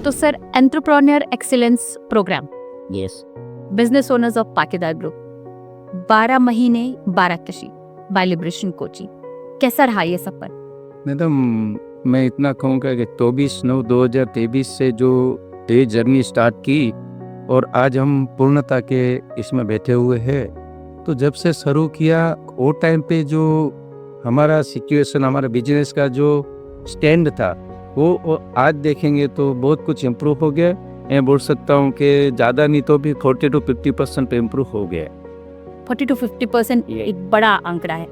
तो sir entrepreneur excellence program, yes, business owners of Patidar group, 12 महीने 12 तशी बाय लिबरेशन कोचिंग, कैसा रहा ये सफर? मैडम मैं इतना कहूँगा कि 24/9/2023 से जो ये जर्नी स्टार्ट की और आज हम पूर्णता के इसमें बैठे हुए हैं। तो जब से शुरू किया वो टाइम पे जो हमारा सिचुएशन, हमारा बिजनेस का जो स्टैंड था वो आज देखेंगे तो बहुत कुछ इम्प्रूव हो गया। मैं बोल सकता हूँ कि ज़्यादा नहीं तो भी 40 to 50% पे इम्प्रूव हो गया। 40 to 50% एक बड़ा आंकड़ा है।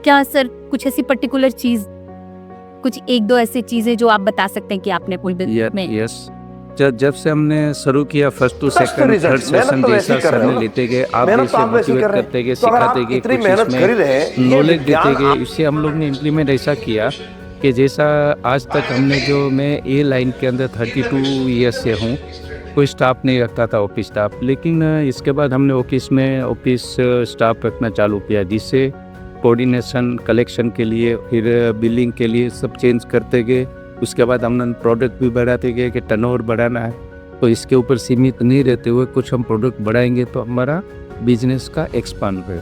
क्या सर कुछ ऐसी पर्टिकुलर चीज, कुछ एक दो ऐसी चीजें जो आप बता सकते हैं कि आपने पूरी बिजनेस में? यस, जब से हमने शुरू किया first to second third session जैसा सर ने लेते गए, आप जैसे मोटिवेट करते गए, सिखाते गए, कुछ इसमें नॉलेज देते गए, इससे हम लोग ने इम्प्लीमेंट ऐसा किया कि जैसा आज तक हमने जो मैं ये लाइन के अंदर 32 ईयर्स से हूँ, कोई स्टाफ नहीं रखता था ऑफिस स्टाफ, लेकिन इसके बाद हमने ऑफिस स्टाफ रखना चालू किया, जिससे कोऑर्डिनेशन कलेक्शन के लिए फिर बिलिंग के लिए सब चेंज करते गए। उसके बाद हमने प्रोडक्ट भी बढ़ाते गए कि टर्नओवर बढ़ाना है, तो इसके ऊपर सीमित नहीं रहते हुए कुछ हम प्रोडक्ट बढ़ाएंगे तो हमारा बिजनेस का एक्सपांड हो।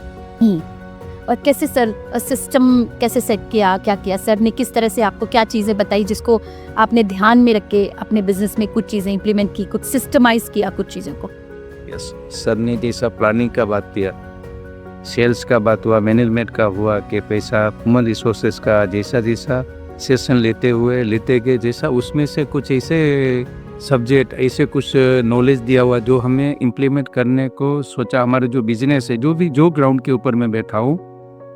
और कैसे सर सिस्टम कैसे सेट किया, क्या किया सर ने, किस तरह से आपको क्या चीज़ें बताई जिसको आपने ध्यान में रख के अपने बिजनेस में कुछ चीज़ें इंप्लीमेंट की, कुछ सिस्टमाइज किया कुछ चीज़ों को? यस, सर ने जैसा प्लानिंग का बात किया, सेल्स का बात हुआ, मैनेजमेंट का हुआ कि पैसा ह्यूमन रिसोर्सेज का, जैसा सेशन लेते गए, जैसा उसमें से कुछ ऐसे सब्जेक्ट, ऐसे कुछ नॉलेज दिया हुआ जो हमें इम्प्लीमेंट करने को सोचा। हमारा जो बिजनेस है, जो ग्राउंड के ऊपर मैं बैठा हूँ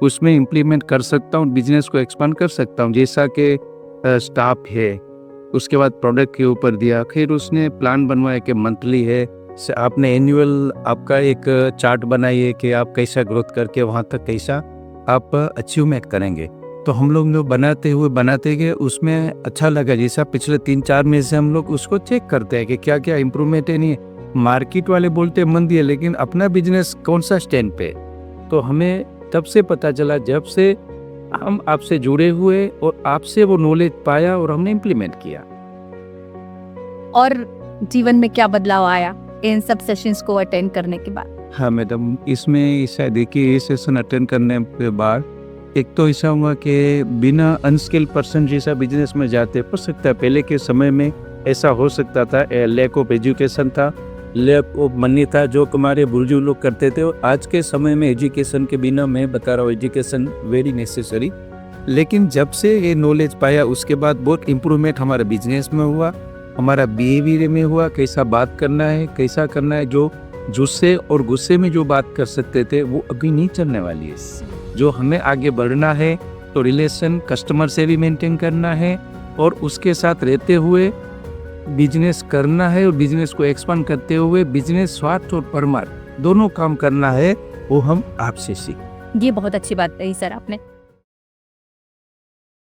उसमें इम्प्लीमेंट कर सकता हूँ, बिजनेस को एक्सपांड कर सकता हूँ, जैसा कि स्टाफ है। उसके बाद प्रोडक्ट के ऊपर दिया, फिर उसने प्लान बनवाया कि मंथली है, आपने एनुअल आपका एक चार्ट बनाइए कि आप कैसा ग्रोथ करके वहाँ तक कैसा आप अचीवमेंट करेंगे। तो हम लोग जो बनाते गए उसमें अच्छा लगा, जैसा पिछले 3-4 महीने से हम लोग उसको चेक करते हैं कि क्या क्या इम्प्रूवमेंट है। नहीं, मार्केट वाले बोलते मंदी है, लेकिन अपना बिजनेस कौन सा स्टैंड पे। तो हमें तब से पता चला जब से हम आपसे जुड़े हुए और आपसे वो नॉलेज पाया और हमने इम्प्लीमेंट किया। और जीवन में क्या बदलाव आया इन सब सेशंस को अटेंड करने के बाद? हाँ मैडम, इसमें ऐसा देखिए, ये सेशन अटेंड करने के बाद एक तो ऐसा हुआ कि बिना अनस्किल्ड पर्सन जैसा बिजनेस में जाते हो सकता है। पहले के समय में ऐसा हो सकता था, लैक ऑफ एजुकेशन था, लैक ऑफ मनी था, जो हमारे बुजुर्ग लोग करते थे। और आज के समय में एजुकेशन के बिना, मैं बता रहा हूँ, एजुकेशन वेरी नेसेसरी। लेकिन जब से ये नॉलेज पाया उसके बाद बहुत इम्प्रूवमेंट हमारे बिजनेस में हुआ, हमारा बिहेवियर में हुआ, कैसा बात करना है, कैसा करना है। जो जुस्से और गुस्से में जो बात कर सकते थे वो अभी नहीं चलने वाली है। जो हमें आगे बढ़ना है तो रिलेशन कस्टमर से भी मेंटेन करना है और उसके साथ रहते हुए बिजनेस करना है, और बिजनेस को एक्सपांड करते हुए बिजनेस स्वार्थ और परमार्थ दोनों काम करना है, वो हम आपसे सीख। ये बहुत अच्छी बात कही सर आपने।